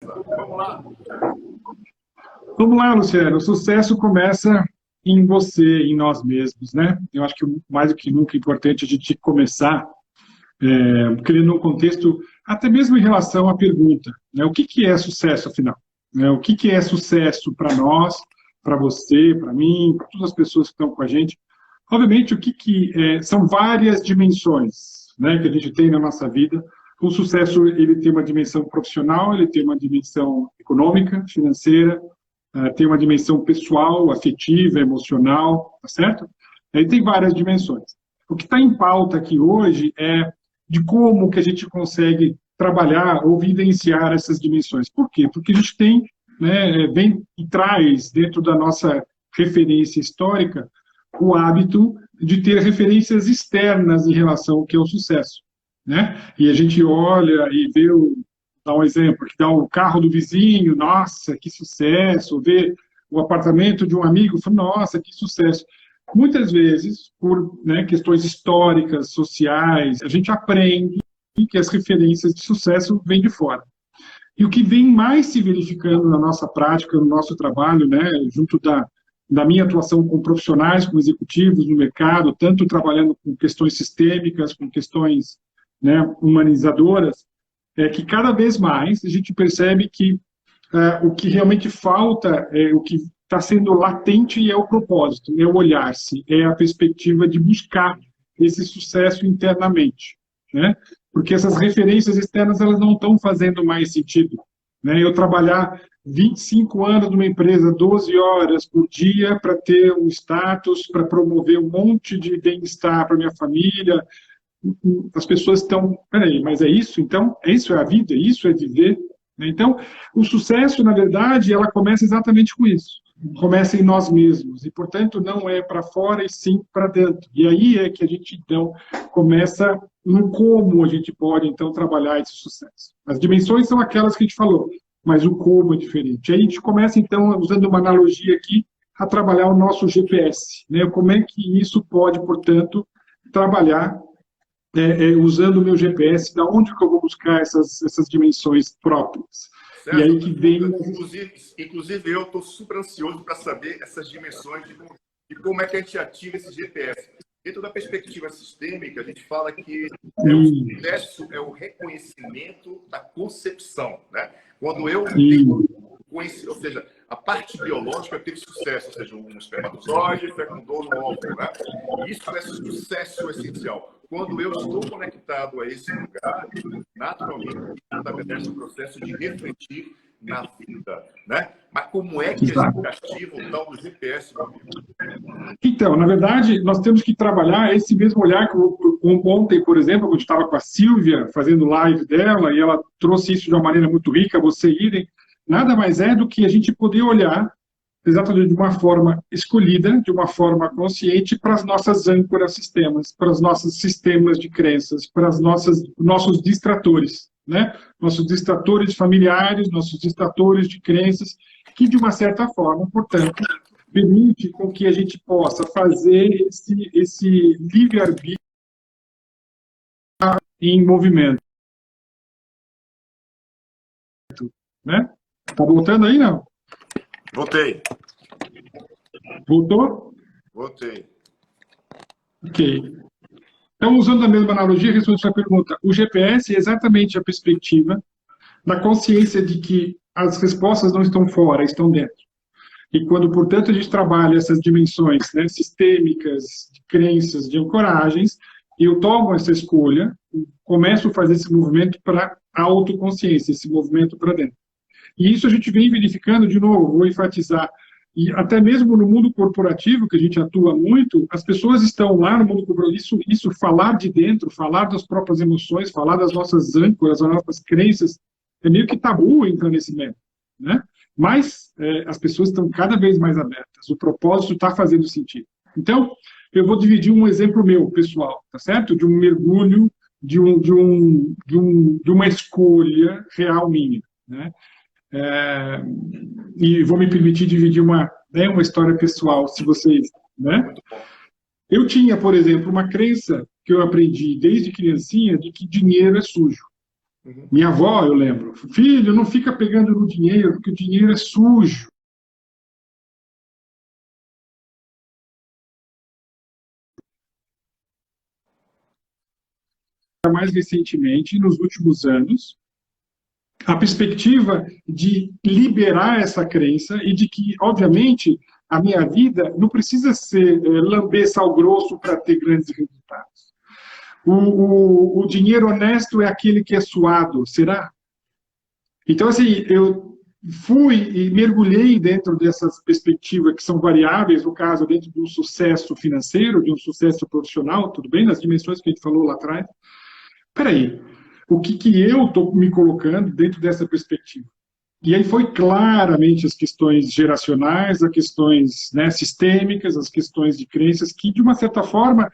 Vamos lá. Vamos lá, Luciano. O sucesso começa em você, em nós mesmos, né? Eu acho que mais do que nunca é importante a gente começar criando um contexto, até mesmo em relação à pergunta, né? O que é sucesso, afinal? Né? O que é sucesso para nós, para você, para mim, para todas as pessoas que estão com a gente? Obviamente, são várias dimensões, né, que a gente tem na nossa vida. O sucesso, ele tem uma dimensão profissional, ele tem uma dimensão econômica, financeira, tem uma dimensão pessoal, afetiva, emocional, tá certo? Ele tem várias dimensões. O que está em pauta aqui hoje é de como que a gente consegue trabalhar ou vivenciar essas dimensões. Por quê? Porque a gente tem, né, vem e traz dentro da nossa referência histórica o hábito de ter referências externas em relação ao que é o sucesso, né? E a gente olha e vê, dá um exemplo, que dá o carro do vizinho, nossa, que sucesso, vê o apartamento de um amigo, nossa, que sucesso. Muitas vezes, por, né, questões históricas, sociais, a gente aprende que as referências de sucesso vêm de fora. E o que vem mais se verificando na nossa prática, no nosso trabalho, né, junto da minha atuação com profissionais, com executivos no mercado, tanto trabalhando com questões sistêmicas, com questões, né, humanizadoras, é que cada vez mais a gente percebe que o que realmente falta, o que está sendo latente é o propósito, é o olhar-se, é a perspectiva de buscar esse sucesso internamente, né? Porque essas referências externas elas não estão fazendo mais sentido, né? Eu trabalhar 25 anos numa empresa, 12 horas por dia para ter um status, para promover um monte de bem-estar para minha família, as pessoas estão, peraí, mas é isso? Então, isso é a vida? Isso é viver? Então, o sucesso, na verdade, ela começa exatamente com isso. Começa em nós mesmos. E, portanto, não é para fora e sim para dentro. E aí é que a gente, então, começa no como a gente pode, então, trabalhar esse sucesso. As dimensões são aquelas que a gente falou, mas o como é diferente. Aí a gente começa, então, usando uma analogia aqui, a trabalhar o nosso GPS. Né? Como é que isso pode, portanto, trabalhar usando o meu GPS, da onde que eu vou buscar essas dimensões próprias. Certo? E aí que vem... Inclusive eu estou super ansioso para saber essas dimensões de como é que a gente ativa esse GPS. Dentro da perspectiva sistêmica, a gente fala que o sucesso é o reconhecimento da concepção. Né? Quando eu tenho conhecimento, ou seja, a parte biológica teve sucesso, ou seja, um espermatozoide fecundou no óvulo. Né? Isso é sucesso essencial. Quando eu estou conectado a esse lugar, naturalmente estabelece um processo de refletir na vida, né? Mas como é que a gente ativa o tal do GPS, meu amigo? Então, na verdade, nós temos que trabalhar esse mesmo olhar que ontem, por exemplo, quando estava com a Silvia, fazendo live dela, e ela trouxe isso de uma maneira muito rica, você irem, nada mais é do que a gente poder olhar exatamente de uma forma escolhida, de uma forma consciente, para as nossas âncoras sistemas, para os nossos sistemas de crenças, para os nossos distratores, né? Nossos distratores familiares, nossos distratores de crenças, que, de uma certa forma, portanto, permite com que a gente possa fazer esse livre-arbítrio em movimento. Né? Tá voltando aí, não? Voltei. Voltou? Voltei. Ok. Então, usando a mesma analogia, respondendo a sua pergunta, o GPS é exatamente a perspectiva da consciência de que as respostas não estão fora, estão dentro. E quando, portanto, a gente trabalha essas dimensões, né, sistêmicas, de crenças, de ancoragens, eu tomo essa escolha, começo a fazer esse movimento para a autoconsciência, esse movimento para dentro. E isso a gente vem verificando, de novo, vou enfatizar, e até mesmo no mundo corporativo, que a gente atua muito, as pessoas estão lá no mundo corporativo, isso falar de dentro, falar das próprias emoções, falar das nossas âncoras, das nossas crenças, é meio que tabu entrar nesse método, né? Mas as pessoas estão cada vez mais abertas, o propósito está fazendo sentido. Então, eu vou dividir um exemplo meu, pessoal, tá certo? De um mergulho, de uma escolha real minha, né? E vou me permitir dividir uma história pessoal, se vocês... Né? Eu tinha, por exemplo, uma crença que eu aprendi desde criancinha de que dinheiro é sujo. Minha avó, eu lembro, filho, não fica pegando no dinheiro, porque o dinheiro é sujo. Mais recentemente, nos últimos anos, a perspectiva de liberar essa crença e de que, obviamente, a minha vida não precisa ser lamber sal grosso para ter grandes resultados. O dinheiro honesto é aquele que é suado, será? Então, assim, eu fui e mergulhei dentro dessas perspectivas que são variáveis, no caso, dentro de um sucesso financeiro, de um sucesso profissional, tudo bem, nas dimensões que a gente falou lá atrás. Peraí, o que eu estou me colocando dentro dessa perspectiva? E aí foi claramente as questões geracionais, as questões, né, sistêmicas, as questões de crenças que, de uma certa forma,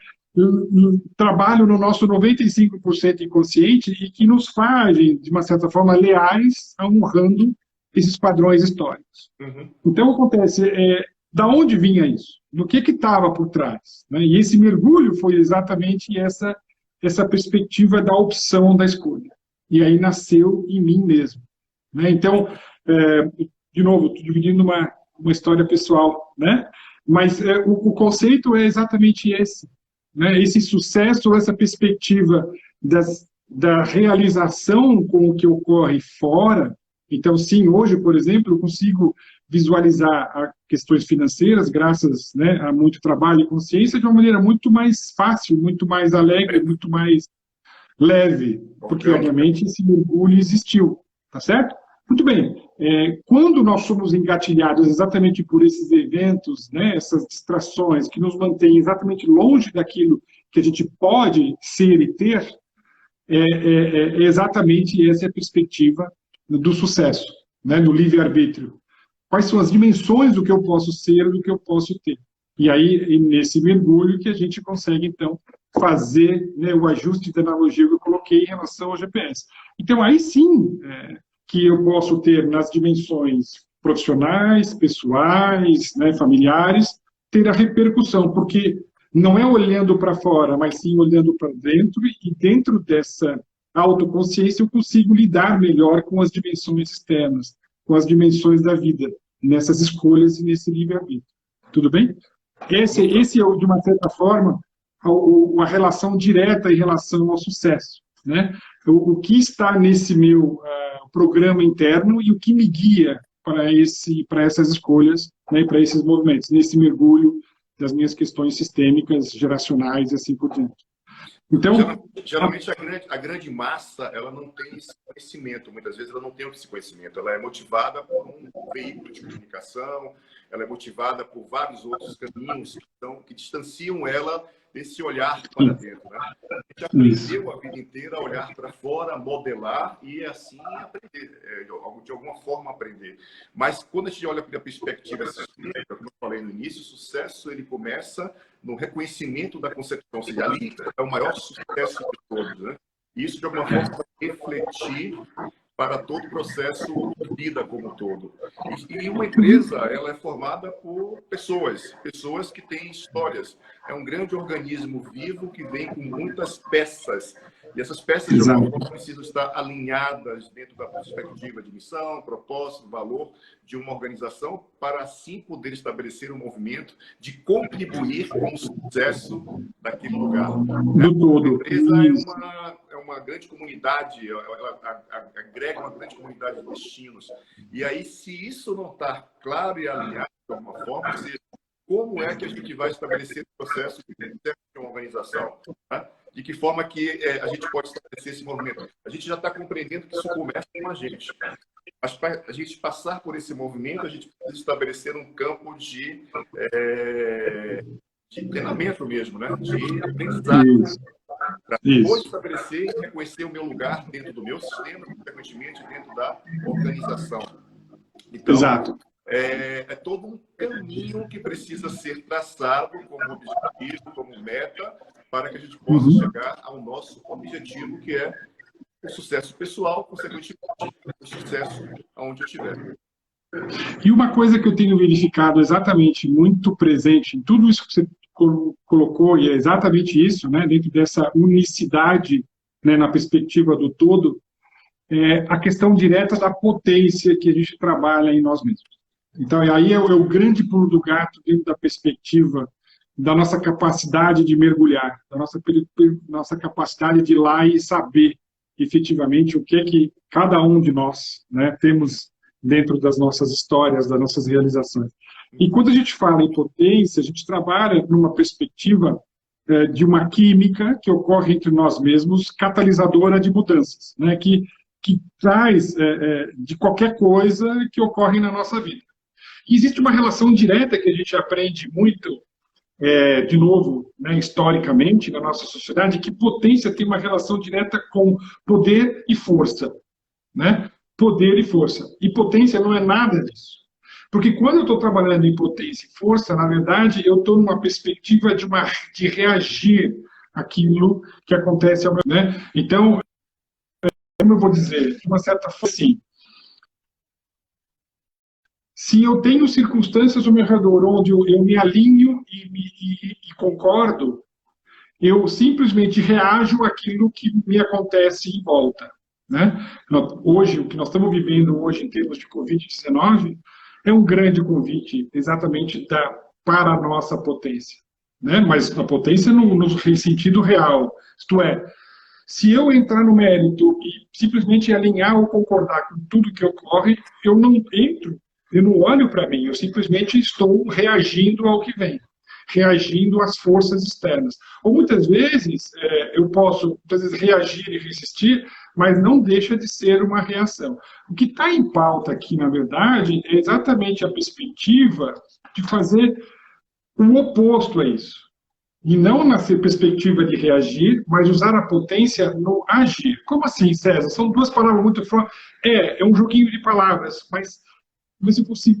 trabalham no nosso 95% inconsciente e que nos fazem, de uma certa forma, leais a honrando esses padrões históricos. Então, acontece, da onde vinha isso? Do que estava por trás? Né? E esse mergulho foi exatamente essa perspectiva da opção da escolha. E aí nasceu em mim mesmo. Né? Então, de novo, estou dividindo uma história pessoal, né? Mas o conceito é exatamente esse. Né? Esse sucesso, essa perspectiva da realização com o que ocorre fora. Então, sim, hoje, por exemplo, eu consigo visualizar questões financeiras, graças, né, a muito trabalho e consciência, de uma maneira muito mais fácil, muito mais alegre, muito mais leve, porque, obviamente, esse mergulho existiu, tá certo? Muito bem, quando nós somos engatilhados exatamente por esses eventos, né, essas distrações que nos mantêm exatamente longe daquilo que a gente pode ser e ter, exatamente essa é a perspectiva do sucesso, né, do livre-arbítrio. Quais são as dimensões do que eu posso ser, do que eu posso ter. E aí, nesse mergulho, que a gente consegue, então, fazer, né, o ajuste da analogia que eu coloquei em relação ao GPS. Então, aí sim, que eu posso ter nas dimensões profissionais, pessoais, né, familiares, ter a repercussão, porque não é olhando para fora, mas sim olhando para dentro, e dentro dessa autoconsciência eu consigo lidar melhor com as dimensões externas, com as dimensões da vida, nessas escolhas e nesse livre-arbítrio. Tudo bem? Esse é, de uma certa forma, a relação direta em relação ao sucesso. Né? O que está nesse meu programa interno e o que me guia para essas escolhas, né, para esses movimentos, nesse mergulho das minhas questões sistêmicas, geracionais e assim por diante. Então, geralmente a grande massa, ela não tem esse conhecimento, muitas vezes ela não tem esse conhecimento, ela é motivada por um veículo de comunicação, ela é motivada por vários outros caminhos que distanciam ela desse olhar para dentro. Né? A gente aprendeu a vida inteira a olhar para fora, modelar e assim aprender, de alguma forma aprender. Mas quando a gente olha para a perspectiva sistêmica, como eu falei no início, o sucesso ele começa no reconhecimento da concepção, ou seja, ali é o maior sucesso de todos. Né? E isso, de alguma forma, vai refletir para todo o processo de vida como um todo. E uma empresa, ela é formada por pessoas que têm histórias. É um grande organismo vivo que vem com muitas peças. E essas peças, de alguma forma, precisam estar alinhadas dentro da perspectiva de missão, propósito, valor de uma organização, para assim poder estabelecer um movimento de contribuir com o sucesso daquele lugar. A empresa é uma grande comunidade, ela agrega uma grande comunidade de destinos. E aí, se isso não está claro e alinhado de alguma forma, como é que a gente vai estabelecer o processo de uma organização? Né? De que forma que a gente pode estabelecer esse movimento? A gente já está compreendendo que isso começa com a gente. Mas para a gente passar por esse movimento, a gente precisa estabelecer um campo de treinamento mesmo, né? De aprendizado. Para depois estabelecer e reconhecer o meu lugar dentro do meu sistema, consequentemente dentro da organização. Então, exato. É todo um caminho que precisa ser traçado como objetivo, como meta, para que a gente possa chegar ao nosso objetivo, que é o sucesso pessoal, consequentemente o sucesso aonde eu estiver. E uma coisa que eu tenho verificado exatamente muito presente em tudo isso que você colocou, e é exatamente isso, né, dentro dessa unicidade, né, na perspectiva do todo, a questão direta da potência que a gente trabalha em nós mesmos. Então, aí é o grande pulo do gato dentro da perspectiva da nossa capacidade de mergulhar, da nossa capacidade de ir lá e saber efetivamente o que é que cada um de nós, né, temos dentro das nossas histórias, das nossas realizações. E quando a gente fala em potência, a gente trabalha numa perspectiva de uma química que ocorre entre nós mesmos, catalisadora de mudanças, né, que traz de qualquer coisa que ocorre na nossa vida. E existe uma relação direta que a gente aprende muito, de novo, né, historicamente, na nossa sociedade, que potência tem uma relação direta com poder e força. Né? Poder e força. E potência não é nada disso. Porque quando eu estou trabalhando em potência e força, na verdade, eu estou numa perspectiva de reagir àquilo que acontece ao meu... Né? Então, como eu vou dizer, de uma certa forma, assim, se eu tenho circunstâncias ao meu redor onde eu me alinho e concordo, eu simplesmente reajo àquilo que me acontece em volta. Né? Hoje, o que nós estamos vivendo hoje em termos de Covid-19 é um grande convite exatamente para a nossa potência. Né? Mas a potência no sentido real. Isto é, se eu entrar no mérito e simplesmente alinhar ou concordar com tudo que ocorre, eu não entro, eu não olho para mim, eu simplesmente estou reagindo ao que vem, reagindo às forças externas. Ou muitas vezes, eu posso muitas vezes reagir e resistir, mas não deixa de ser uma reação. O que está em pauta aqui, na verdade, é exatamente a perspectiva de fazer o oposto a isso. E não na perspectiva de reagir, mas usar a potência no agir. Como assim, César? São duas palavras muito fortes. É um joguinho de palavras, mas eu consigo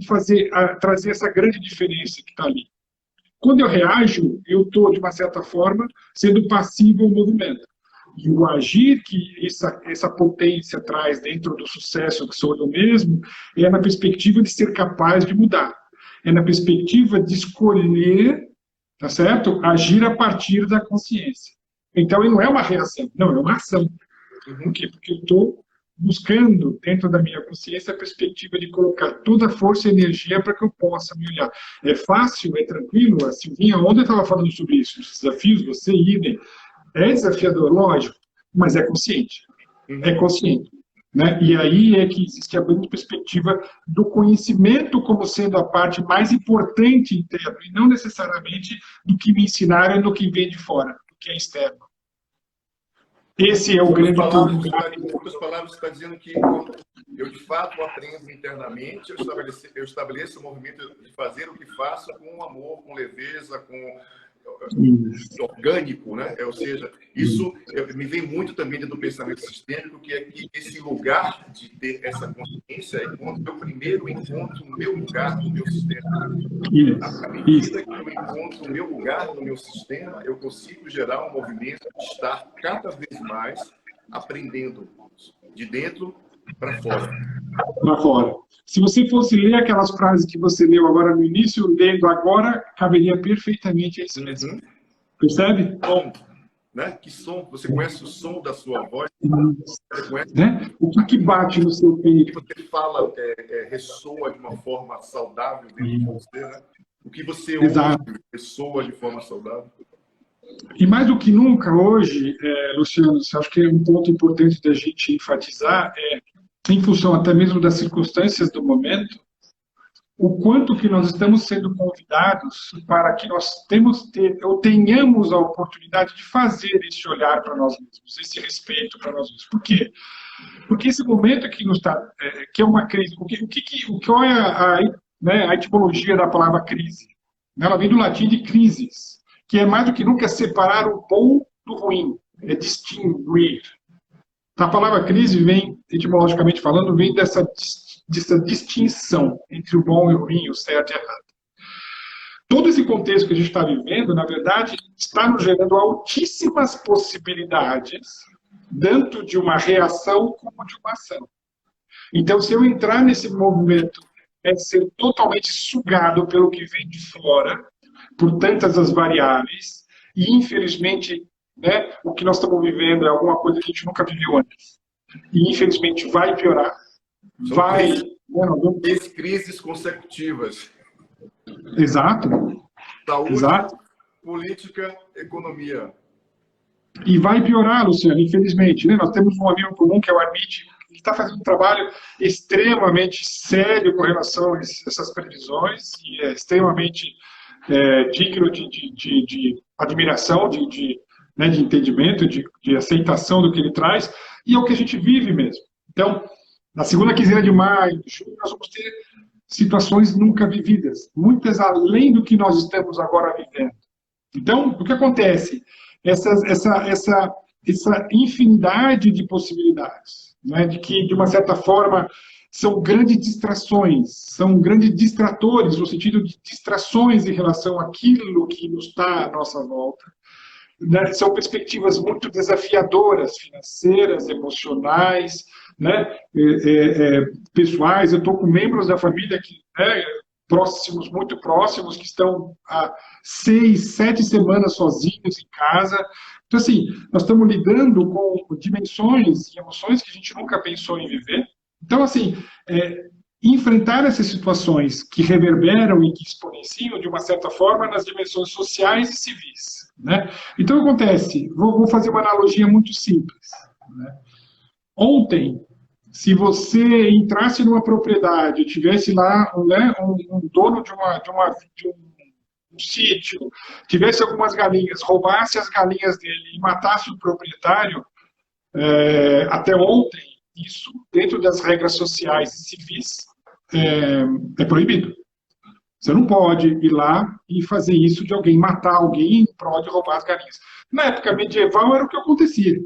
trazer essa grande diferença que está ali. Quando eu reajo, eu estou, de uma certa forma, sendo passivo ao movimento. E o agir que essa potência traz dentro do sucesso que sou eu mesmo, é na perspectiva de ser capaz de mudar. É na perspectiva de escolher, tá certo? Agir a partir da consciência. Então, ele não é uma reação, não, é uma ação. Por quê? Porque eu estou buscando, dentro da minha consciência, a perspectiva de colocar toda a força e energia para que eu possa me olhar. É fácil, é tranquilo? A Silvinha ontem estava falando sobre isso, os desafios, você, idem. É desafiador, lógico, mas é consciente. É consciente. Né? E aí é que existe a grande perspectiva do conhecimento como sendo a parte mais importante interna, e não necessariamente do que me ensinaram e do que vem de fora, do que é externo. Esse é o grande ponto. Em outras palavras, você está dizendo que quando eu, de fato, aprendo internamente, eu estabeleço o movimento de fazer o que faço com amor, com leveza, com orgânico, né? Ou seja, isso me vem muito também do pensamento sistêmico, que é que esse lugar de ter essa consciência é quando eu primeiro encontro o meu lugar no meu sistema. À medida que eu encontro o meu lugar no meu sistema, eu consigo gerar um movimento de estar cada vez mais aprendendo de dentro para fora. Para fora. Se você fosse ler aquelas frases que você leu agora no início, lendo agora, caberia perfeitamente a isso mesmo. Percebe? Som, né? Que som? Você conhece o som da sua voz? Você conhece? Né? O que bate no seu peito? O que você fala ressoa de uma forma saudável dentro de você, né? O que você ouve ressoa de forma saudável. E mais do que nunca hoje, Luciano, acho que é um ponto importante da gente enfatizar, em função até mesmo das circunstâncias do momento, o quanto que nós estamos sendo convidados para que nós tenhamos a oportunidade de fazer esse olhar para nós mesmos, esse respeito para nós mesmos. Por quê? Porque esse momento que nos está, que é uma crise, qual é a etimologia da palavra crise? Ela vem do latim de crisis, que é mais do que nunca separar o bom do ruim, é distinguir. A palavra crise vem, etimologicamente falando, vem dessa distinção entre o bom e o ruim, o certo e o errado. Todo esse contexto que a gente está vivendo, na verdade, está nos gerando altíssimas possibilidades, tanto de uma reação como de uma ação. Então, se eu entrar nesse movimento, é ser totalmente sugado pelo que vem de fora, por tantas as variáveis, e infelizmente, né, o que nós estamos vivendo é alguma coisa que a gente nunca viveu antes. e infelizmente vai piorar. Vai... Três crises consecutivas. Exato. Saúde, Exato. política, economia. E vai piorar, Luciano, infelizmente. Né? Nós temos um amigo comum, que é o Amit, que está fazendo um trabalho extremamente sério com relação a essas previsões, e é extremamente digno de admiração, né, de entendimento, de aceitação do que ele traz, e é o que a gente vive mesmo. Então, na segunda quinzena de maio, de junho, nós vamos ter situações nunca vividas, muitas além do que nós estamos agora vivendo. Então, o que acontece? Essa infinidade de possibilidades, né, de que, de uma certa forma, são grandes distrações, são grandes distratores, no sentido de distrações em relação àquilo que nos está à nossa volta. Né? São perspectivas muito desafiadoras, financeiras, emocionais, né? Pessoais. Eu estou com membros da família que, né, próximos, muito próximos, que estão há 6, 7 semanas sozinhos em casa. Então, assim, nós estamos lidando com dimensões e emoções que a gente nunca pensou em viver. Então, assim, enfrentar essas situações que reverberam e que exponenciam, de uma certa forma, nas dimensões sociais e civis. Né? Então, acontece, vou fazer uma analogia muito simples. Né? Ontem, se você entrasse numa propriedade, tivesse lá, né, um dono de um sítio, tivesse algumas galinhas, roubasse as galinhas dele e matasse o proprietário, até ontem, isso, dentro das regras sociais e civis, é proibido. Você não pode ir lá e fazer isso de alguém, matar alguém em prol de roubar as galinhas. Na época medieval era o que acontecia.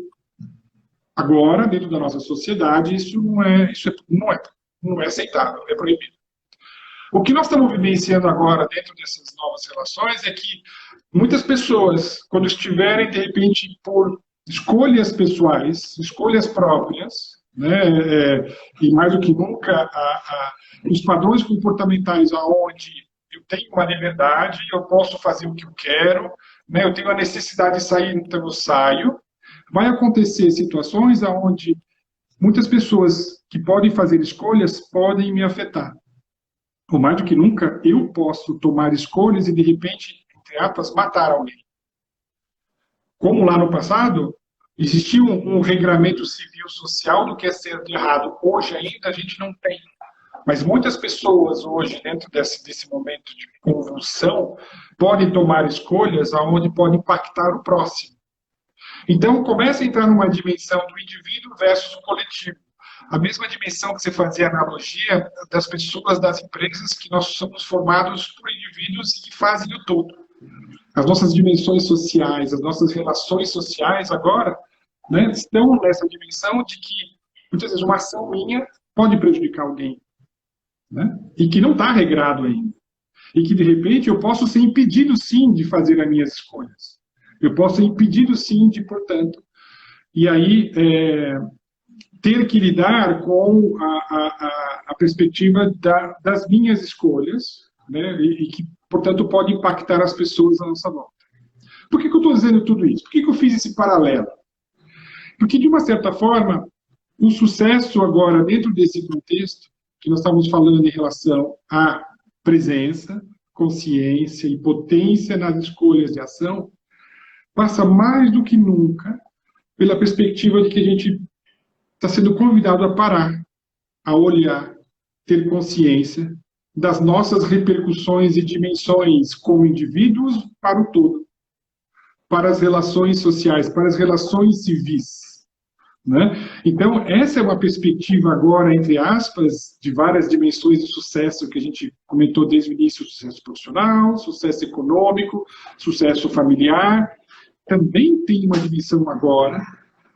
Agora, dentro da nossa sociedade, isso não é aceitável, é proibido. O que nós estamos vivenciando agora dentro dessas novas relações é que muitas pessoas, quando estiverem, de repente, por escolhas pessoais, escolhas próprias, né, e mais do que nunca, os padrões comportamentais aonde eu tenho uma liberdade, eu posso fazer o que eu quero, né, eu tenho a necessidade de sair, então eu saio. Vai acontecer situações onde muitas pessoas que podem fazer escolhas podem me afetar. Ou mais do que nunca, eu posso tomar escolhas e, de repente, entre aspas, matar alguém. Como lá no passado, existia um regramento civil social do que é certo e errado. Hoje ainda a gente não tem. Mas muitas pessoas hoje, dentro desse momento de convulsão, podem tomar escolhas onde podem impactar o próximo. Então, começa a entrar numa dimensão do indivíduo versus o coletivo. A mesma dimensão que você fazia analogia das pessoas, das empresas, que nós somos formados por indivíduos que fazem o todo. As nossas dimensões sociais, as nossas relações sociais agora, né, estão nessa dimensão de que, muitas vezes, uma ação minha pode prejudicar alguém. Né? E que não está regrado ainda. E que, de repente, eu posso ser impedido, sim, de fazer as minhas escolhas. Eu posso ser impedido, sim, de, portanto, e aí ter que lidar com a perspectiva das minhas escolhas, né, e que, portanto, pode impactar as pessoas à nossa volta. Por que eu estou dizendo tudo isso? Por que eu fiz esse paralelo? Porque, de uma certa forma, o sucesso agora, dentro desse contexto, que nós estamos falando em relação à presença, consciência e potência nas escolhas de ação, passa mais do que nunca pela perspectiva de que a gente está sendo convidado a parar, a olhar, ter consciência das nossas repercussões e dimensões como indivíduos para o todo, para as relações sociais, para as relações civis. Né? Então, essa é uma perspectiva agora, entre aspas, de várias dimensões de sucesso que a gente comentou desde o início: sucesso profissional, sucesso econômico, sucesso familiar. Também tem uma dimensão agora,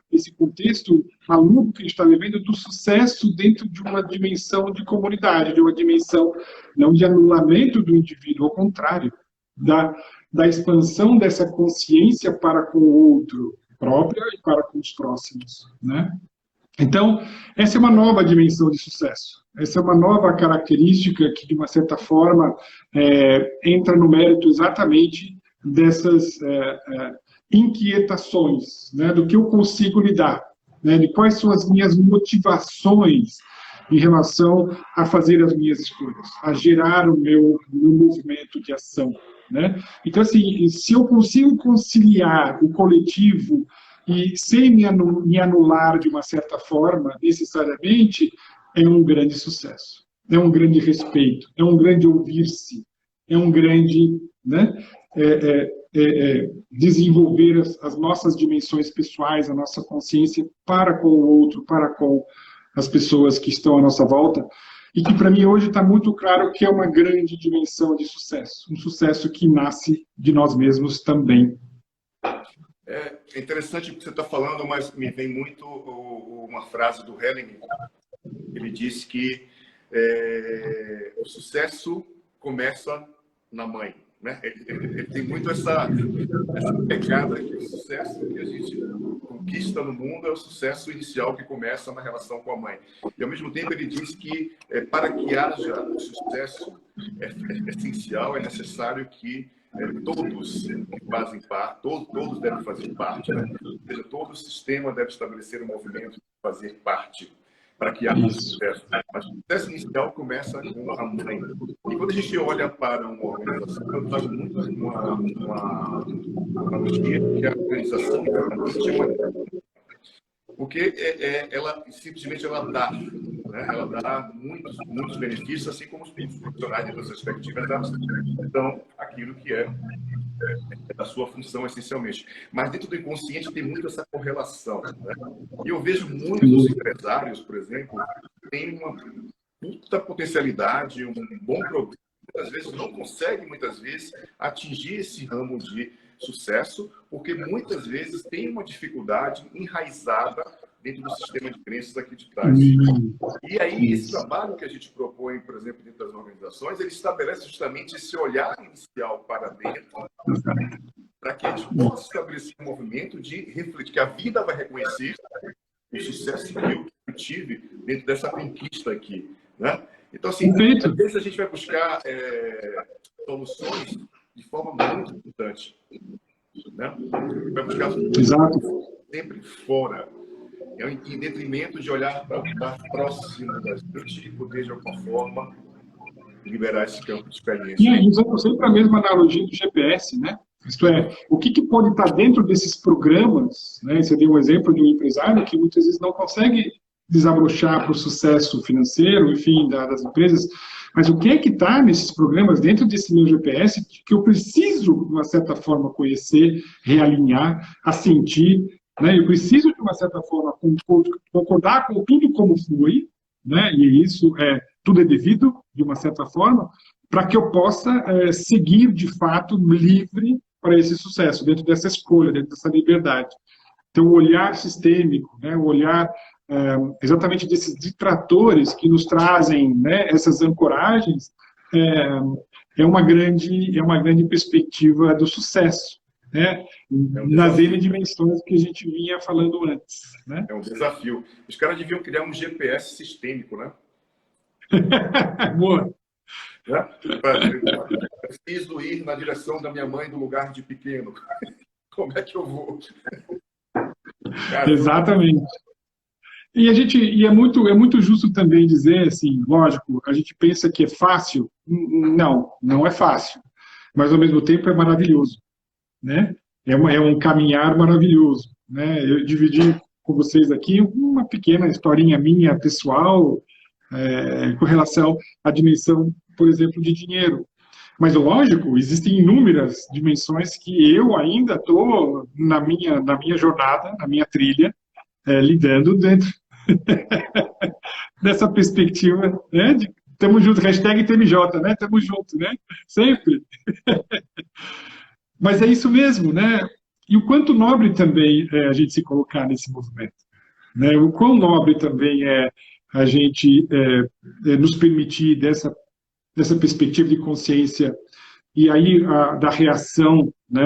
esse contexto maluco que a gente está vivendo, do sucesso dentro de uma dimensão de comunidade, de uma dimensão não de anulamento do indivíduo, ao contrário, da expansão dessa consciência para com o outro, própria e para com os próximos. Né? Então, essa é uma nova dimensão de sucesso. Essa é uma nova característica que, de uma certa forma, entra no mérito exatamente dessas inquietações, né, do que eu consigo lidar. né, de quais são as minhas motivações em relação a fazer as minhas escolhas, a gerar o meu movimento de ação, né? Então, assim, se eu consigo conciliar o coletivo e sem me anular de uma certa forma, necessariamente, é um grande sucesso, é um grande respeito, é um grande ouvir-se, é um grande, né, desenvolver as nossas dimensões pessoais, a nossa consciência para com o outro, para com as pessoas que estão à nossa volta, e que para mim hoje está muito claro que é uma grande dimensão de sucesso, um sucesso que nasce de nós mesmos também. É interessante o que você está falando, mas me vem muito uma frase do Helling. Ele disse que o sucesso começa na mãe, né? Ele tem muito essa pegada que o sucesso que a gente conquista no mundo é o sucesso inicial que começa na relação com a mãe. E, ao mesmo tempo, ele diz que para que haja o sucesso essencial, é necessário que todos que fazem parte, todos devem fazer parte, né? Ou seja, todo o sistema deve estabelecer um movimento de fazer parte para que haja sucesso. Mas o sucesso inicial começa com a mãe. E quando a gente olha para uma organização, eu trago muito uma analogia que a organização internamente é uma... Porque ela simplesmente ela dá, né? Ela dá muitos benefícios, assim como os profissionais de suas respectivas áreas dão aquilo que é da sua função essencialmente. Mas dentro do inconsciente tem muito essa correlação, né? E eu vejo muitos empresários, por exemplo, que têm uma muita potencialidade, um bom programa, muitas vezes não conseguem atingir esse ramo de sucesso, porque muitas vezes tem uma dificuldade enraizada dentro do sistema de crenças aqui de trás. E aí, esse trabalho que a gente propõe, por exemplo, dentro das organizações, ele estabelece justamente esse olhar inicial para dentro, para que a gente possa estabelecer um movimento de refletir, que a vida vai reconhecer o sucesso que eu tive dentro dessa conquista aqui, né? Então, assim, às vezes a gente vai buscar soluções de forma muito importante, né? Vai buscar sempre fora, em detrimento de olhar para o próximo da gente e poder, de alguma forma, liberar esse campo de experiência. E usando sempre a mesma analogia do GPS, né? Isto é, o que pode estar dentro desses programas, né? Você deu um exemplo de um empresário que muitas vezes não consegue desabrochar para o sucesso financeiro, enfim, das empresas, mas o que é que está nesses programas, dentro desse meu GPS, que eu preciso, de uma certa forma, conhecer, realinhar, assentir, né? Eu preciso, de uma certa forma, concordar com tudo como foi, né? E isso tudo é devido, de uma certa forma, para que eu possa seguir, de fato, livre para esse sucesso, dentro dessa escolha, dentro dessa liberdade. Então, o olhar sistêmico, né? O olhar exatamente desses detratores que nos trazem, né, essas ancoragens, é uma grande perspectiva do sucesso, né? Nas N dimensões que a gente vinha falando antes, né? É um desafio. Os caras deviam criar um GPS sistêmico, né? Boa. Né? Preciso ir na direção da minha mãe do lugar de pequeno. Como é que eu vou? Cara, exatamente. E é muito justo também dizer, assim, lógico, a gente pensa que é fácil. Não é fácil. Mas, ao mesmo tempo, é maravilhoso, né? É um caminhar maravilhoso, né? Eu dividi com vocês aqui uma pequena historinha minha, pessoal, com relação à dimensão, por exemplo, de dinheiro. Mas, lógico, existem inúmeras dimensões que eu ainda estou na minha jornada, na minha trilha, lidando dentro dessa perspectiva, né? Tamo junto, hashtag TMJ, né? Tamo junto, né? Sempre. Mas é isso mesmo, né? E o quanto nobre também é a gente se colocar nesse movimento, né? O quão nobre também é a gente nos permitir dessa perspectiva de consciência e aí da reação, né,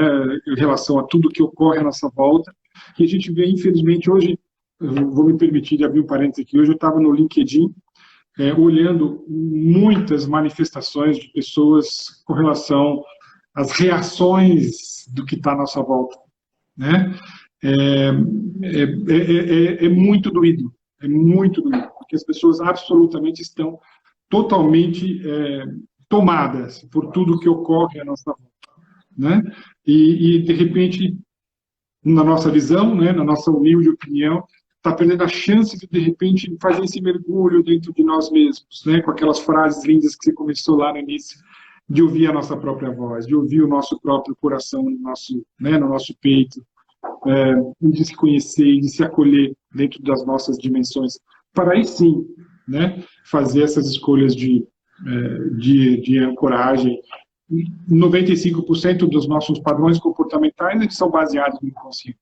em relação a tudo que ocorre à nossa volta, que a gente vê, infelizmente, hoje, eu vou me permitir de abrir um parênteses aqui, hoje eu estava no LinkedIn, olhando muitas manifestações de pessoas com relação às reações do que está à nossa volta, né? é muito doído. É muito doído, porque as pessoas absolutamente estão totalmente tomadas por tudo que ocorre à nossa volta, né? De repente, na nossa visão, né, na nossa humilde opinião, está perdendo a chance de repente, fazer esse mergulho dentro de nós mesmos, né, com aquelas frases lindas que você começou lá no início, de ouvir a nossa própria voz, de ouvir o nosso próprio coração no nosso peito, de se conhecer e de se acolher dentro das nossas dimensões, para aí sim, né, fazer essas escolhas de ancoragem. 95% dos nossos padrões comportamentais eles são baseados no inconsciente.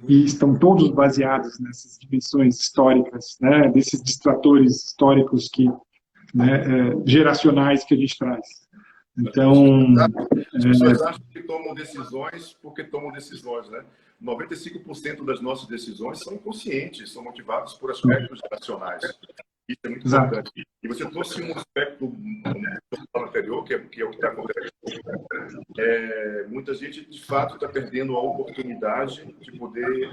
E estão todos baseados nessas dimensões históricas, né, desses distratores históricos geracionais que a gente traz. Então, as pessoas acham que tomam decisões porque tomam decisões, né? 95% das nossas decisões são inconscientes, são motivadas por aspectos racionais. Isso é muito importante. E você trouxe um aspecto anterior, que é o que está acontecendo. Muita gente, de fato, está perdendo a oportunidade de poder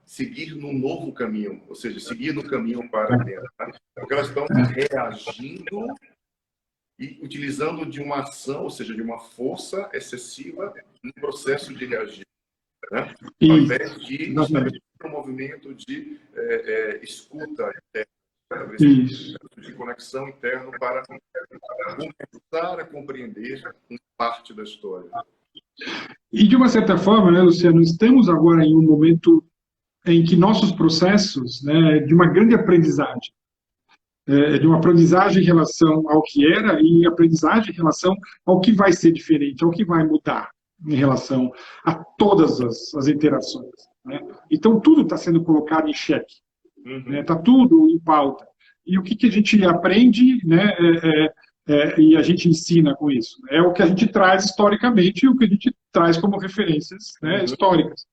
seguir num novo caminho, ou seja, seguir no caminho para dentro. Né? Porque elas estão reagindo e utilizando de uma ação, ou seja, de uma força excessiva no processo de reagir. Né? Ao invés de estabelecer um movimento de escuta interna, de conexão interna para começar a compreender uma parte da história. E de uma certa forma, né, Luciano, estamos agora em um momento em que nossos processos, né, de uma grande aprendizagem, de uma aprendizagem em relação ao que era e aprendizagem em relação ao que vai ser diferente, ao que vai mudar em relação a todas as interações. Né? Então, tudo está sendo colocado em xeque. Está tudo em pauta. E o que a gente aprende, né, e a gente ensina com isso? É o que a gente traz historicamente e o que a gente traz como referências, né, históricas.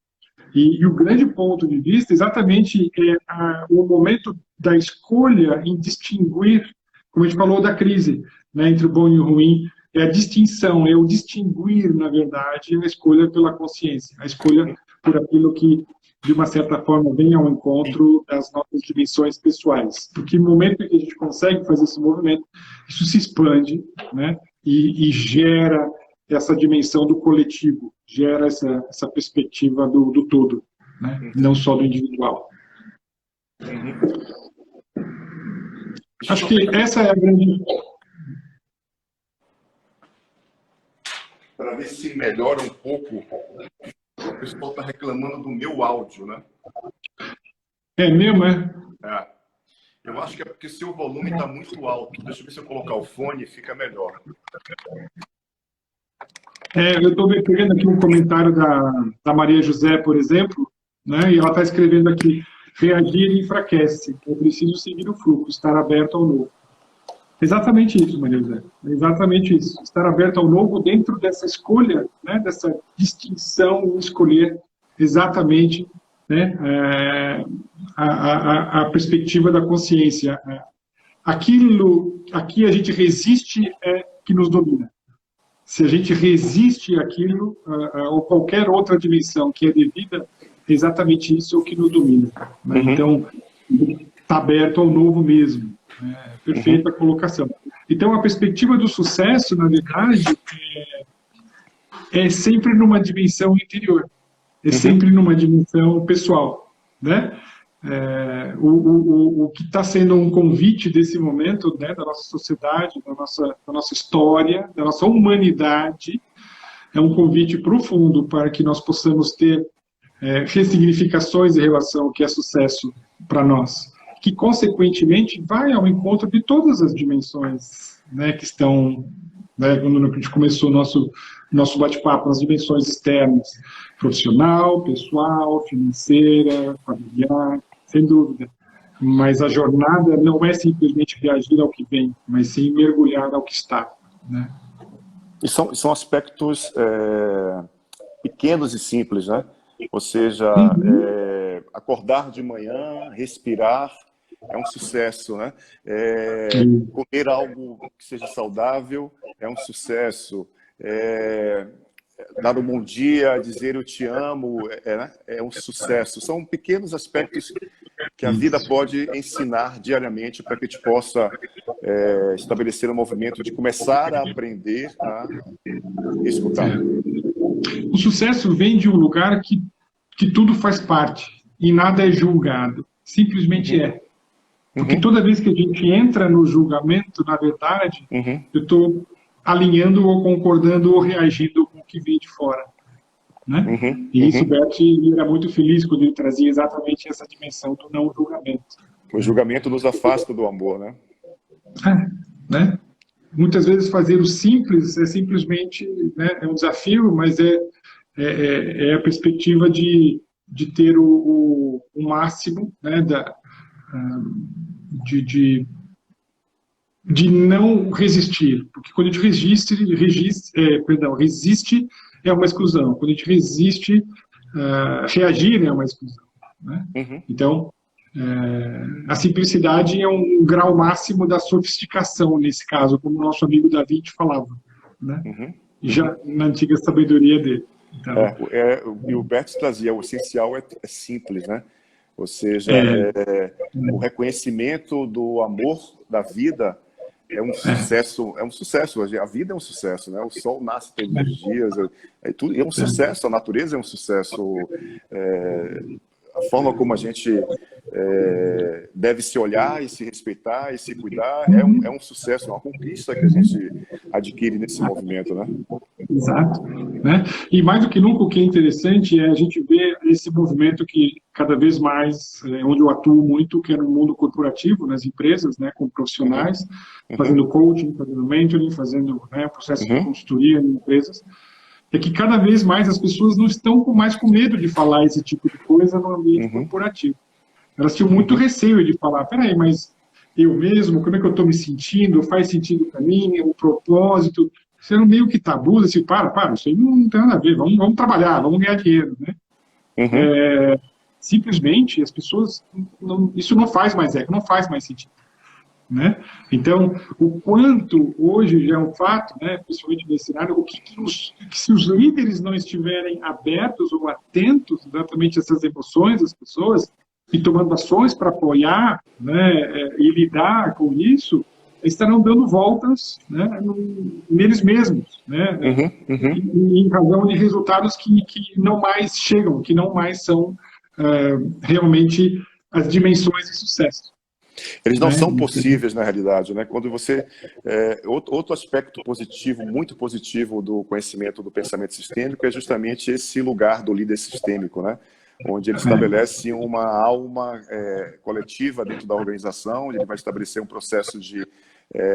E o grande ponto de vista exatamente o momento da escolha em distinguir, como a gente falou da crise, né, entre o bom e o ruim, é a distinção, é o distinguir, na verdade, a escolha pela consciência, a escolha por aquilo que, de uma certa forma, vem ao encontro das nossas dimensões pessoais. Porque no momento em que a gente consegue fazer esse movimento, isso se expande, né, e gera essa dimensão do coletivo, gera essa perspectiva do todo, né? Não só do individual. Acho que essa é a grande... Para ver se melhora um pouco, o pessoal está reclamando do meu áudio, né? É mesmo, Eu acho que é porque seu volume está muito alto. Deixa eu ver se eu colocar o fone, fica melhor. Eu estou pegando aqui um comentário da Maria José, por exemplo, né, e ela está escrevendo aqui: reagir enfraquece, é preciso seguir o fluxo, estar aberto ao novo. Exatamente isso, Maria José, exatamente isso. Estar aberto ao novo dentro dessa escolha, né, dessa distinção, escolher exatamente, né, a perspectiva da consciência. Aquilo a que a gente resiste é que nos domina. Se a gente resiste àquilo, ou qualquer outra dimensão que é devida, é exatamente isso que nos domina. Né? Então, está aberto ao novo mesmo. Perfeita colocação. Então, a perspectiva do sucesso, na verdade, é sempre numa dimensão interior. É sempre numa dimensão pessoal. Né? O que está sendo um convite desse momento, né, da nossa sociedade, da nossa história, da nossa humanidade, é um convite profundo para que nós possamos ter ressignificações em relação ao que é sucesso para nós, que consequentemente vai ao encontro de todas as dimensões, né, que estão, né, quando a gente começou o nosso bate-papo, nas dimensões externas, profissional, pessoal, financeira, familiar, sem dúvida. Mas a jornada não é simplesmente reagir ao que vem, mas sim mergulhar ao que está. Né? E são aspectos pequenos e simples, né? Ou seja, acordar de manhã, respirar, é um sucesso, né? Comer algo que seja saudável é um sucesso. dar um bom dia, dizer eu te amo, é um sucesso. São pequenos aspectos que a vida pode ensinar diariamente para que a gente possa estabelecer um movimento de começar a aprender a escutar. O sucesso vem de um lugar que tudo faz parte e nada é julgado. Simplesmente é. Porque toda vez que a gente entra no julgamento, na verdade, eu estou alinhando ou concordando ou reagindo com o que vem de fora. Né? E isso, Bert era muito feliz quando ele trazia exatamente essa dimensão do não julgamento. O julgamento nos afasta do amor, né? Né? Muitas vezes fazer o simples é simplesmente, né, é um desafio, mas é a perspectiva de ter o máximo, né, de não resistir. Porque quando a gente resiste é uma exclusão. Quando a gente resiste, reagir é uma exclusão. Né? Então, a simplicidade é um grau máximo da sofisticação, nesse caso, como o nosso amigo David falava. Né? Já na antiga sabedoria dele. Então, e o Bert trazia, o essencial é simples, né? Ou seja, o reconhecimento do amor da vida é um sucesso, a vida é um sucesso, né? O sol nasce todos os dias, tudo é um sucesso, a natureza é um sucesso, a forma como a gente deve se olhar e se respeitar e se cuidar é um sucesso, é uma conquista que a gente adquire nesse movimento, né? Exato. Né? E mais do que nunca, o que é interessante é a gente ver esse movimento que cada vez mais, onde eu atuo muito, que é no mundo corporativo, nas empresas, né, com profissionais, fazendo coaching, fazendo mentoring, fazendo processo de consultoria em empresas, é que cada vez mais as pessoas não estão mais com medo de falar esse tipo de coisa no ambiente corporativo. Elas tinham muito receio de falar, peraí, mas eu mesmo, como é que eu estou me sentindo? Faz sentido para mim? O propósito? Sendo meio que tabus, assim, para, isso aí não tem nada a ver, vamos trabalhar, vamos ganhar dinheiro, né? Simplesmente, as pessoas, isso não faz mais não faz mais sentido. Né? Então, o quanto hoje já é um fato, né, principalmente nesse cenário, que se os líderes não estiverem abertos ou atentos exatamente a essas emoções das pessoas e tomando ações para apoiar, né, e lidar com isso, estarão dando voltas, né, neles mesmos, né, em razão de resultados que não mais chegam, que não mais são realmente as dimensões de sucesso. Eles não são possíveis, na realidade, né? Quando você... outro aspecto positivo, muito positivo do conhecimento do pensamento sistêmico é justamente esse lugar do líder sistêmico, né? Onde ele estabelece uma alma coletiva dentro da organização, onde ele vai estabelecer um processo de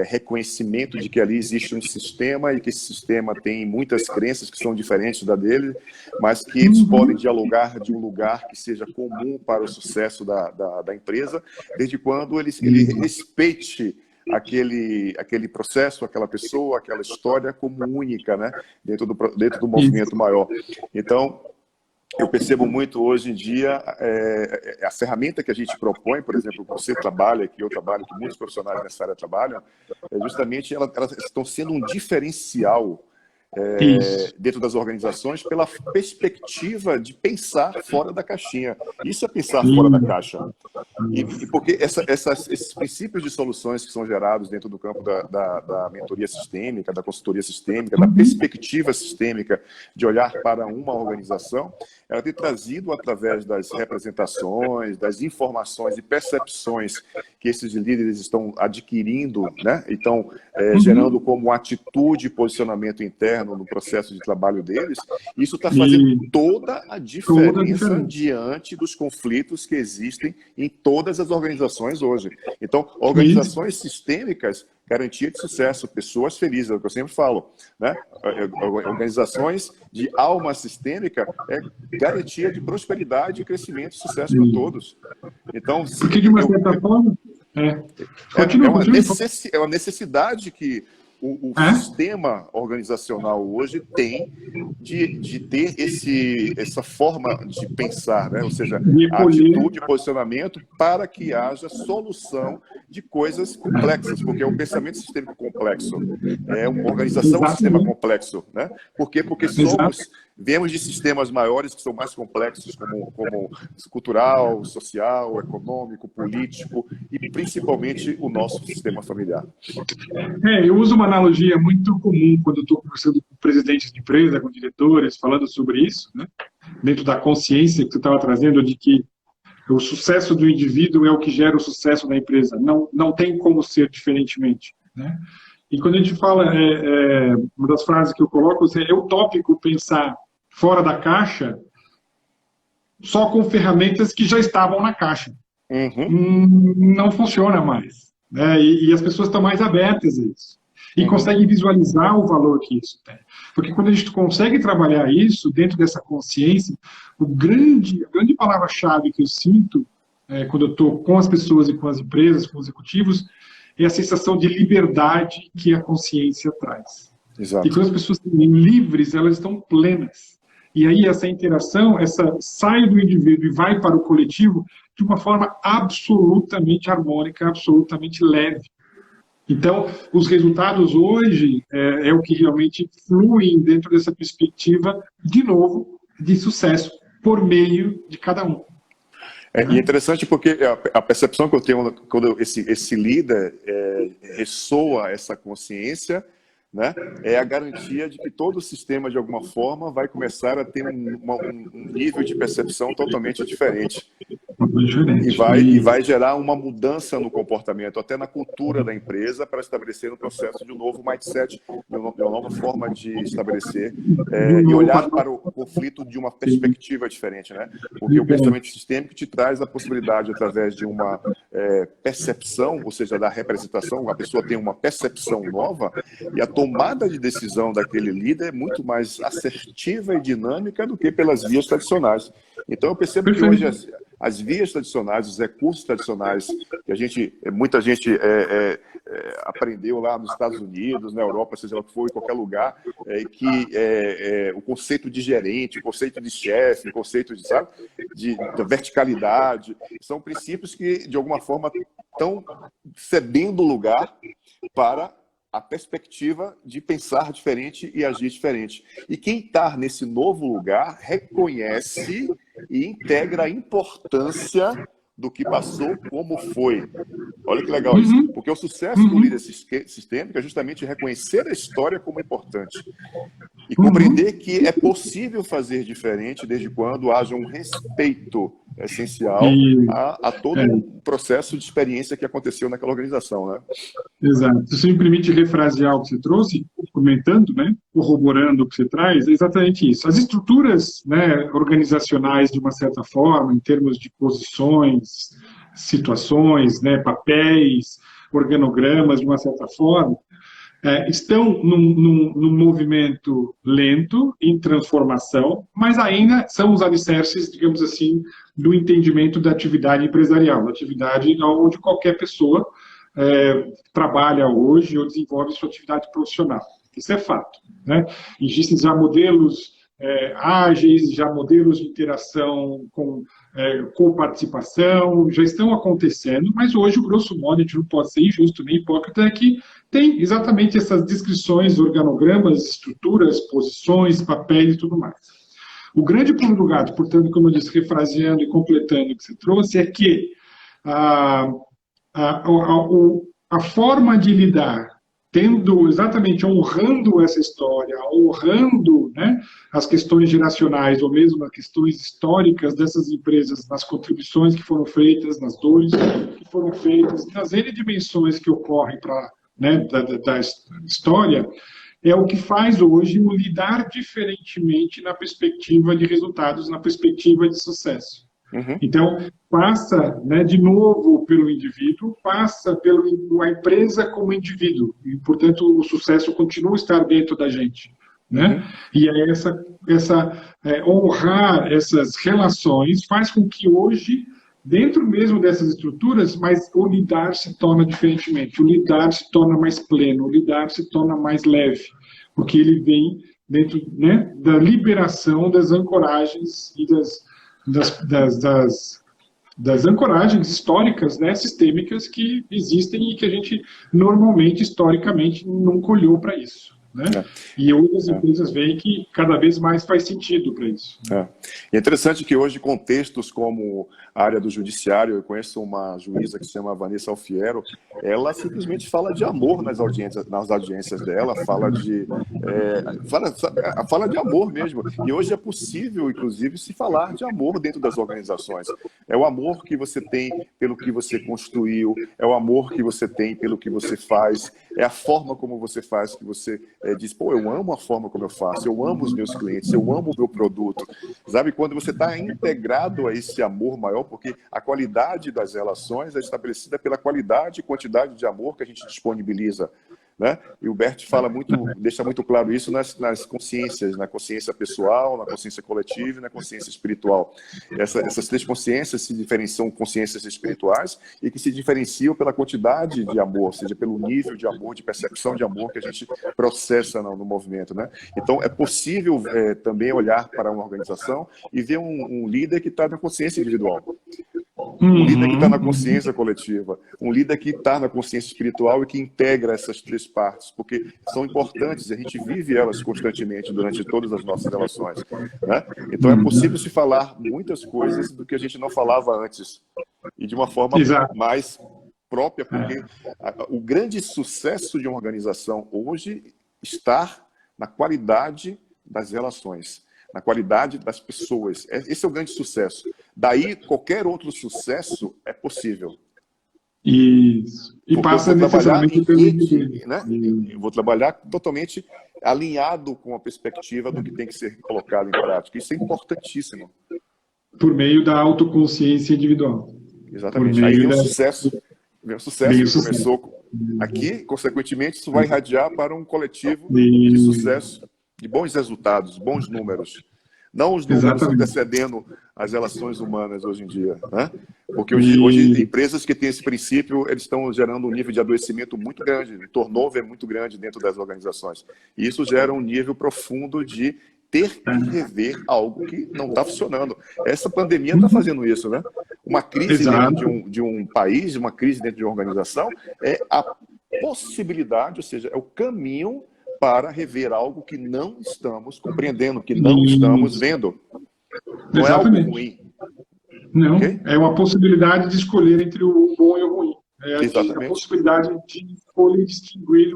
reconhecimento de que ali existe um sistema e que esse sistema tem muitas crenças que são diferentes da dele, mas que eles podem dialogar de um lugar que seja comum para o sucesso da empresa, desde quando ele respeite aquele processo, aquela pessoa, aquela história como única, né? dentro do movimento maior. Então, eu percebo muito hoje em dia a ferramenta que a gente propõe, por exemplo, você trabalha, que eu trabalho, que muitos profissionais nessa área trabalham, justamente elas estão sendo um diferencial dentro das organizações pela perspectiva de pensar fora da caixinha. Isso é pensar fora da caixa. E porque esses princípios de soluções que são gerados dentro do campo da mentoria sistêmica, da consultoria sistêmica, da perspectiva sistêmica de olhar para uma organização, ela tem trazido através das representações, das informações e percepções que esses líderes estão adquirindo, né? Então, gerando como atitude e posicionamento interno no processo de trabalho deles, isso está fazendo toda a diferença diante dos conflitos que existem em todas as organizações hoje. Então, organizações sistêmicas, garantia de sucesso, pessoas felizes, é o que eu sempre falo, né? Organizações de alma sistêmica é garantia de prosperidade, crescimento e sucesso para todos. Então, porque de uma certa forma, é uma necessidade que o sistema organizacional hoje tem de ter essa forma de pensar, né? Ou seja, a atitude e posicionamento para que haja solução de coisas complexas, porque é um pensamento sistêmico complexo, é uma organização, um sistema complexo, né? Por quê? Porque vemos de sistemas maiores que são mais complexos, como cultural, social, econômico, político e principalmente o nosso sistema familiar. Eu uso uma analogia muito comum quando eu estou conversando com presidentes de empresa, com diretores, falando sobre isso, né? Dentro da consciência que você estava trazendo de que o sucesso do indivíduo é o que gera o sucesso da empresa. Não tem como ser diferentemente, né? E quando a gente fala, uma das frases que eu coloco é utópico pensar fora da caixa só com ferramentas que já estavam na caixa. Não funciona mais, né? E as pessoas estão mais abertas a isso. E conseguem visualizar o valor que isso tem. Porque quando a gente consegue trabalhar isso dentro dessa consciência, a grande palavra-chave que eu sinto quando eu estou com as pessoas e com as empresas, com os executivos, é a sensação de liberdade que a consciência traz. Exato. E quando as pessoas estão livres, elas estão plenas. E aí essa interação, sai do indivíduo e vai para o coletivo de uma forma absolutamente harmônica, absolutamente leve. Então, os resultados hoje é o que realmente fluem dentro dessa perspectiva, de novo, de sucesso, por meio de cada um. E é interessante porque a percepção que eu tenho quando esse líder ressoa essa consciência, né, é a garantia de que todo o sistema, de alguma forma, vai começar a ter um nível de percepção totalmente diferente. E vai gerar uma mudança no comportamento, até na cultura da empresa, para estabelecer um processo de um novo mindset, de uma nova forma de estabelecer e olhar para o conflito de uma perspectiva diferente, né? Porque o pensamento sistêmico te traz a possibilidade, através de uma percepção, ou seja, da representação, a pessoa tem uma percepção nova, e a tomada de decisão daquele líder é muito mais assertiva e dinâmica do que pelas vias tradicionais. Então, eu percebo que hoje as vias tradicionais, os recursos tradicionais, que muita gente aprendeu lá nos Estados Unidos, na Europa, seja lá o que for, em qualquer lugar, o conceito de gerente, o conceito de chefe, o conceito de verticalidade, são princípios que, de alguma forma, estão cedendo lugar para a perspectiva de pensar diferente e agir diferente. E quem está nesse novo lugar reconhece e integra a importância do que passou, como foi. Olha que legal isso. Porque o sucesso do líder sistêmico é justamente reconhecer a história como importante. E compreender que é possível fazer diferente desde quando haja um respeito essencial a todo o processo de experiência que aconteceu naquela organização, né? Exato. Se você me permite refrasear o que você trouxe, comentando, né, corroborando o que você traz, é exatamente isso. As estruturas, né, organizacionais, de uma certa forma, em termos de posições, situações, né, papéis, organogramas, de uma certa forma, estão num movimento lento, em transformação, mas ainda são os alicerces, digamos assim, do entendimento da atividade empresarial, da atividade onde qualquer pessoa trabalha hoje ou desenvolve sua atividade profissional. Isso é fato, né? Existem já modelos ágeis, já modelos de interação com participação, já estão acontecendo, mas hoje, grosso modo, a gente não pode ser injusto nem hipócrita, é que tem exatamente essas descrições, organogramas, estruturas, posições, papéis e tudo mais. O grande pulo do gato, portanto, como eu disse, refraseando e completando o que você trouxe, é que a forma de lidar, tendo exatamente, honrando essa história, honrando, né, as questões geracionais, ou mesmo as questões históricas dessas empresas, nas contribuições que foram feitas, nas dores que foram feitas, nas N dimensões que ocorrem da história, é o que faz hoje o lidar diferentemente na perspectiva de resultados, na perspectiva de sucesso. Então, passa, né, de novo pelo indivíduo, passa pela empresa como indivíduo, e, portanto, o sucesso continua a estar dentro da gente, né? E honrar essas relações faz com que hoje dentro mesmo dessas estruturas, mas o lidar se torna diferentemente, o lidar se torna mais pleno, o lidar se torna mais leve, porque ele vem dentro, né, da liberação das ancoragens e das ancoragens históricas, né, sistêmicas que existem e que a gente normalmente, historicamente, nunca olhou para isso. Né? E outras empresas veem que cada vez mais faz sentido para isso. É interessante que hoje contextos como a área do judiciário, eu conheço uma juíza que se chama Vanessa Alfiero, ela simplesmente fala de amor nas audiências dela, fala de amor mesmo. E hoje é possível, inclusive, se falar de amor dentro das organizações. É o amor que você tem pelo que você construiu, é o amor que você tem pelo que você faz, é a forma como você faz, que você diz, pô, eu amo a forma como eu faço, eu amo os meus clientes, eu amo o meu produto. Sabe, quando você está integrado a esse amor maior, porque a qualidade das relações é estabelecida pela qualidade e quantidade de amor que a gente disponibiliza. Né? E o Bert deixa muito claro isso nas consciências, na consciência pessoal, na consciência coletiva e na consciência espiritual. Essas três consciências se diferenciam consciências espirituais e que se diferenciam pela quantidade de amor, ou seja, pelo nível de amor, de percepção de amor que a gente processa no movimento. Né? Então, é possível também olhar para uma organização e ver um líder que está na consciência individual. Um líder que está na consciência coletiva, um líder que está na consciência espiritual e que integra essas três partes, porque são importantes e a gente vive elas constantemente durante todas as nossas relações. Né? Então é possível se falar muitas coisas do que a gente não falava antes, e de uma forma mais própria, porque o grande sucesso de uma organização hoje está na qualidade das relações, na qualidade das pessoas. Esse é o grande sucesso. Daí, qualquer outro sucesso é possível. Isso. E porque passa necessariamente pelo né? Eu vou trabalhar totalmente alinhado com a perspectiva do que tem que ser colocado em prática. Isso é importantíssimo. Por meio da autoconsciência individual. Exatamente. Aí vem o sucesso. Vem o sucesso que começou aqui, consequentemente, isso vai irradiar para um coletivo de sucesso, de bons resultados, bons números. Não os números antecedendo as relações humanas hoje em dia. Né? Porque hoje empresas que têm esse princípio, eles estão gerando um nível de adoecimento muito grande, o turnover é muito grande dentro das organizações. E isso gera um nível profundo de ter que rever algo que não está funcionando. Essa pandemia está fazendo isso, né? Uma crise dentro de um país, uma crise dentro de uma organização, é a possibilidade, ou seja, é o caminho para rever algo que não estamos compreendendo, que não estamos vendo. Não é algo ruim. Não, é uma possibilidade de escolher entre o bom e o ruim. É a possibilidade de escolher e distinguir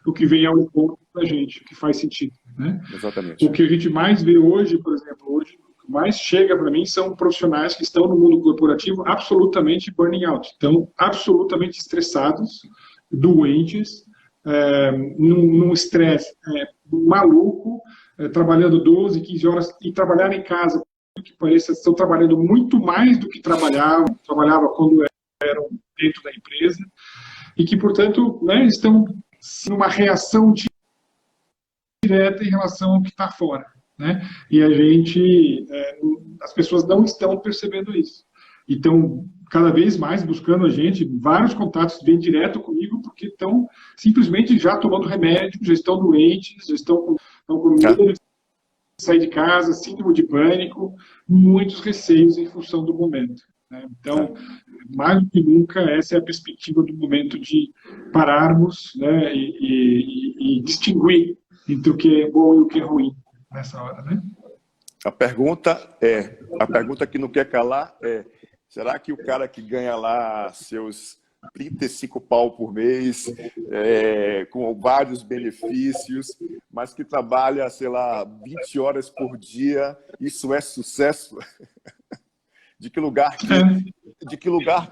o que vem ao encontro da gente, o que faz sentido. Né? Exatamente. O que a gente mais vê hoje, por exemplo, o que mais chega para mim são profissionais que estão no mundo corporativo absolutamente burning out, estão absolutamente estressados, doentes, num estresse maluco, trabalhando 12, 15 horas, e trabalhar em casa, que pareça, estão trabalhando muito mais do que trabalhava quando eram dentro da empresa, e que, portanto, né, estão numa reação direta em relação ao que está fora. Né? E as pessoas não estão percebendo isso. Então, cada vez mais buscando a gente, vários contatos vêm direto comigo, porque estão simplesmente já tomando remédio, já estão doentes, já estão com medo de sair de casa, síndrome de pânico, muitos receios em função do momento. Né? Então, mais do que nunca, essa é a perspectiva do momento de pararmos, né, e distinguir entre o que é bom e o que é ruim nessa hora. Né? A pergunta que não quer calar é: será que o cara que ganha lá seus 35 pau por mês, com vários benefícios, mas que trabalha, sei lá, 20 horas por dia, isso é sucesso? De que lugar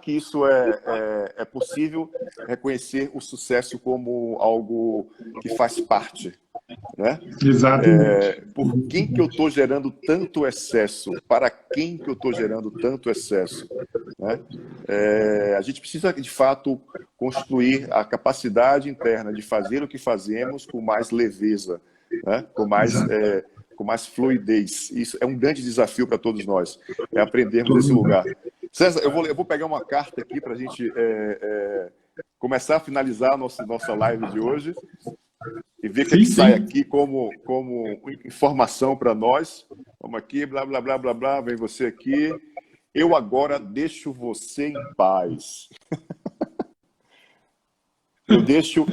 que isso é possível reconhecer o sucesso como algo que faz parte? Né? Exatamente. Por quem que eu estou gerando tanto excesso? Para quem que eu estou gerando tanto excesso? Né? A gente precisa, de fato, construir a capacidade interna de fazer o que fazemos com mais leveza, né? com mais fluidez. Isso é um grande desafio para todos nós, é aprendermos esse lugar. César, eu vou pegar uma carta aqui para a gente começar a finalizar a nossa live de hoje e ver o que, é que sai aqui como informação para nós. Vamos aqui, blá, blá, blá, blá, blá, vem você aqui. Eu agora deixo você em paz. Eu deixo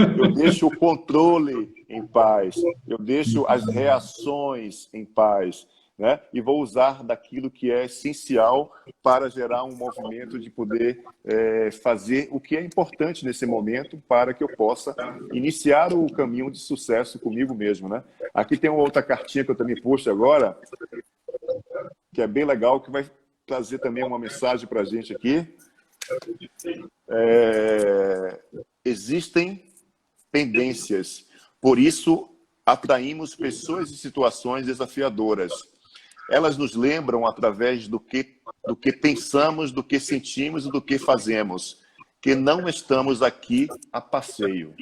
o controle em paz. Eu deixo as reações em paz. Né? E vou usar daquilo que é essencial para gerar um movimento de poder fazer o que é importante nesse momento para que eu possa iniciar o caminho de sucesso comigo mesmo. Né? Aqui tem uma outra cartinha que eu também puxo agora, que é bem legal, que vai trazer também uma mensagem para a gente aqui. Existem pendências, por isso atraímos pessoas e situações desafiadoras. Elas nos lembram através do que pensamos, do que sentimos e do que fazemos, que não estamos aqui a passeio.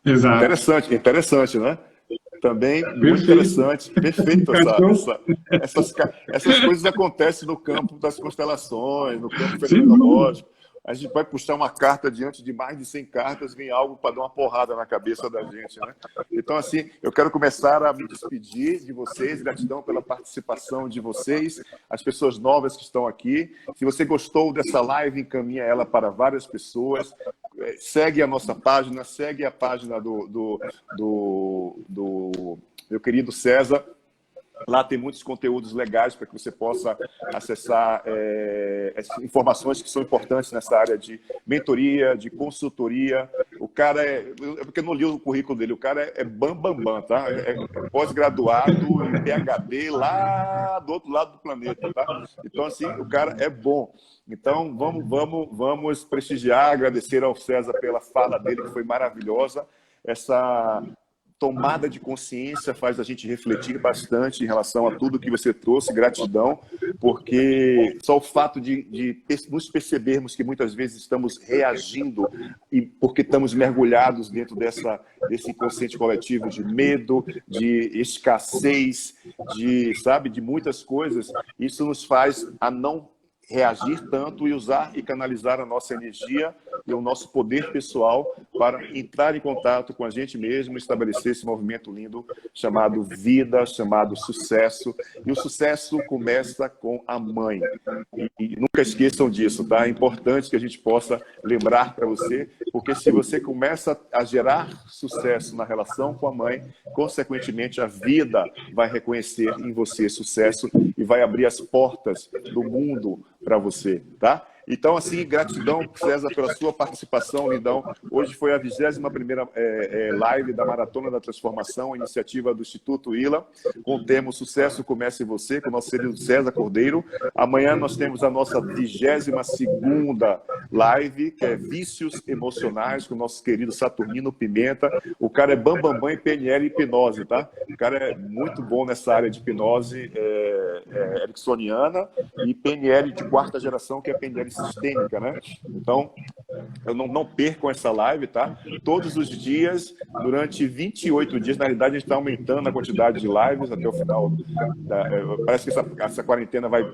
Exato. Interessante, né? Também muito interessante, perfeito. Essas coisas acontecem no campo das constelações, no campo fenomenológico. A gente vai puxar uma carta diante de mais de 100 cartas, vem algo para dar uma porrada na cabeça da gente, né? Então, assim, eu quero começar a me despedir de vocês, gratidão pela participação de vocês, as pessoas novas que estão aqui. Se você gostou dessa live, encaminha ela para várias pessoas, segue a nossa página, segue a página do meu querido César. Lá tem muitos conteúdos legais para que você possa acessar essas informações que são importantes nessa área de mentoria, de consultoria. O cara porque eu não li o currículo dele, o cara é bam, tá? É pós-graduado em PhD lá do outro lado do planeta, tá? Então, assim, o cara é bom. Então, vamos prestigiar, agradecer ao César pela fala dele, que foi maravilhosa. Essa tomada de consciência faz a gente refletir bastante em relação a tudo que você trouxe, gratidão, porque só o fato de nos percebermos que muitas vezes estamos reagindo e porque estamos mergulhados dentro desse inconsciente coletivo de medo, de escassez, de muitas coisas, isso nos faz a não reagir tanto e usar e canalizar a nossa energia e o nosso poder pessoal para entrar em contato com a gente mesmo, estabelecer esse movimento lindo chamado vida, chamado sucesso. E o sucesso começa com a mãe. E nunca esqueçam disso, tá? É importante que a gente possa lembrar para você, porque se você começa a gerar sucesso na relação com a mãe, consequentemente a vida vai reconhecer em você sucesso e vai abrir as portas do mundo para você, tá? Então, assim, gratidão, César, pela sua participação, lindão. Hoje foi a 21ª live da Maratona da Transformação, iniciativa do Instituto ILA, com o tema Sucesso Começa em Você, com o nosso querido César Cordeiro. Amanhã nós temos a nossa 22ª live, que é Vícios Emocionais, com o nosso querido Saturnino Pimenta. O cara é bambambam em PNL e hipnose, tá? O cara é muito bom nessa área de hipnose ericksoniana e PNL de 4ª geração, que é PNL sistêmica, né? Então, eu não percam essa live, tá? Todos os dias, durante 28 dias, na realidade a gente está aumentando a quantidade de lives até o final. Parece que essa quarentena vai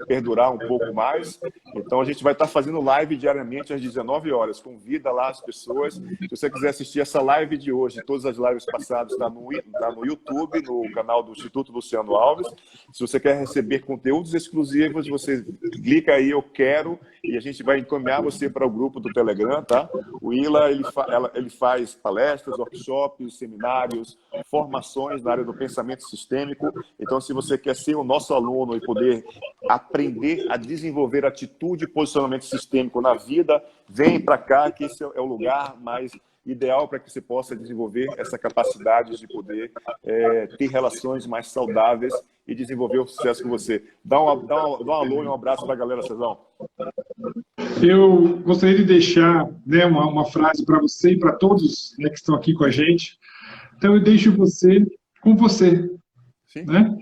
perdurar um pouco mais. Então, a gente vai estar fazendo live diariamente às 19 horas. Convida lá as pessoas. Se você quiser assistir essa live de hoje, todas as lives passadas, está no YouTube, no canal do Instituto Luciano Alves. Se você quer receber conteúdos exclusivos, você clica aí, eu quero, e a gente vai encaminhar você para o grupo do Telegram, tá? O ILA, ele faz palestras, workshops, seminários, formações na área do pensamento sistêmico. Então, se você quer ser o nosso aluno e poder aprender a desenvolver atitude e posicionamento sistêmico na vida, vem para cá, que esse é o lugar mais ideal para que você possa desenvolver essa capacidade de poder ter relações mais saudáveis e desenvolver o sucesso com você. Dá um alô e um abraço para a galera, Cezão. Eu gostaria de deixar, né, uma frase para você e para todos, né, que estão aqui com a gente. Então, eu deixo você com você. Né?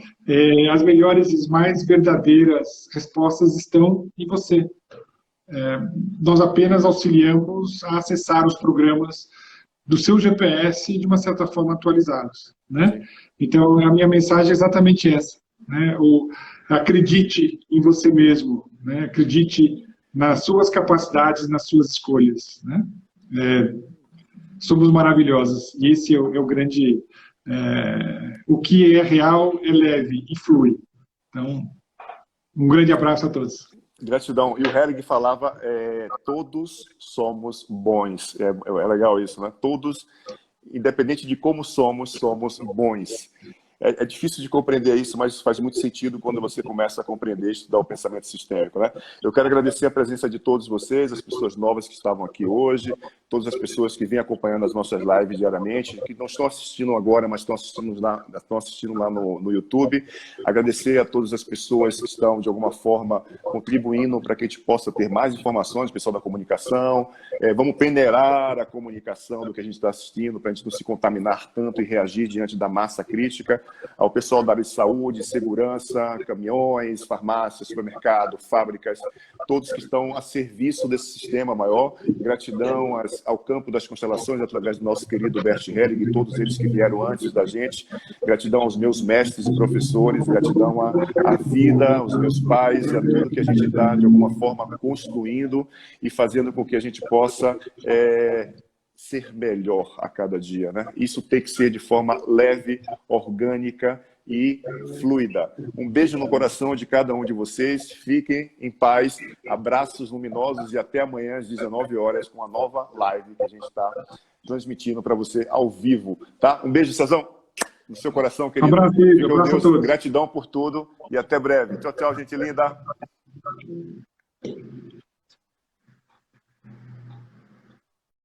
As melhores e mais verdadeiras respostas estão em você. Nós apenas auxiliamos a acessar os programas do seu GPS de uma certa forma atualizados, né? Então, a minha mensagem é exatamente essa, né? acredite em você mesmo, né? Acredite nas suas capacidades, nas suas escolhas, né? Somos maravilhosos, e esse é o grande... o que é real é leve e flui. Então, um grande abraço a todos. Gratidão. E o Hering falava, todos somos bons. É legal isso, né? Todos, independente de como somos bons. É difícil de compreender isso, mas faz muito sentido quando você começa a compreender e estudar o pensamento sistêmico, né? Eu quero agradecer a presença de todos vocês, as pessoas novas que estavam aqui hoje, todas as pessoas que vêm acompanhando as nossas lives diariamente, que não estão assistindo agora, mas estão assistindo lá no YouTube. Agradecer a todas as pessoas que estão, de alguma forma, contribuindo para que a gente possa ter mais informações, pessoal da comunicação. Vamos peneirar a comunicação do que a gente está assistindo, para a gente não se contaminar tanto e reagir diante da massa crítica. Ao pessoal da área de saúde, segurança, caminhões, farmácias, supermercado, fábricas, todos que estão a serviço desse sistema maior. Gratidão ao campo das constelações, através do nosso querido Bert Helling e todos eles que vieram antes da gente. Gratidão aos meus mestres e professores, gratidão à vida, aos meus pais e a tudo que a gente está, de alguma forma, construindo e fazendo com que a gente possa... ser melhor a cada dia, né? Isso tem que ser de forma leve, orgânica e fluida. Um beijo no coração de cada um de vocês. Fiquem em paz. Abraços luminosos e até amanhã às 19 horas com a nova live que a gente está transmitindo para você ao vivo, tá? Um beijo, Cezão, no seu coração, querido. Abraço a todos. Gratidão por tudo e até breve. Tchau, tchau, gente linda.